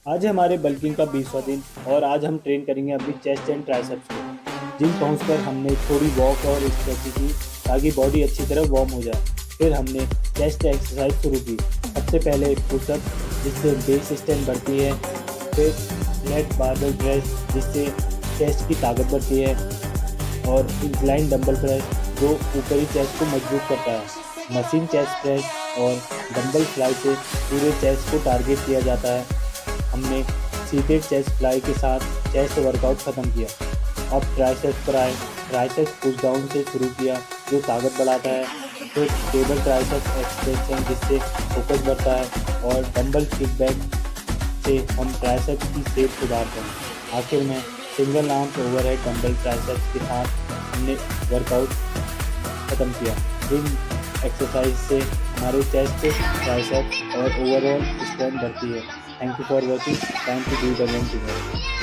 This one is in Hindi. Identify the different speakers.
Speaker 1: आज है हमारे बल्किंग का 20वां दिन और आज हम ट्रेन करेंगे अपनी चेस्ट एंड ट्राइसेप्स को। जिम पहुंचकर हमने थोड़ी वॉक और स्ट्रेचिंग की ताकि बॉडी अच्छी तरह वार्म हो जाए। फिर हमने चेस्ट एक्सरसाइज शुरू की। सबसे पहले पुशअप जिससे बेस स्ट्रेंथ बढ़ती है। फिर लेट बारबेल प्रेस जिससे चेस्ट की ताकत बढ़ती है। और इंक्लाइन डंबल प्रेस जो ऊपरी चेस्ट को मजबूत करता है। मशीन चेस्ट प्रेस और डंबल फ्लाई से पूरे चेस्ट को टारगेट किया जाता है। हमने सीटेड चेस्ट फ्लाई के साथ चेस्ट वर्कआउट ख़त्म किया। अब ट्राइसेप्स पर आए। ट्राइसेप्स पुश डाउन से शुरू किया जो ताकत बढ़ाता है। फिर टेबल ट्राइसेप्स एक्सटेंशन जिससे फोकस बढ़ता है। और डंबल किक बैक से हम ट्राइसेप्स की शेप सुधारते हैं। आखिर में single arms overhead dumbbell triceps के साथ हमने वर्कआउट ख़त्म किया। इन एक्सरसाइज से हमारे चेस्ट ट्राइसेप्स और ओवरऑल स्ट्रेंथ बढ़ती है। Thank you for watching. Time to do the main tomorrow.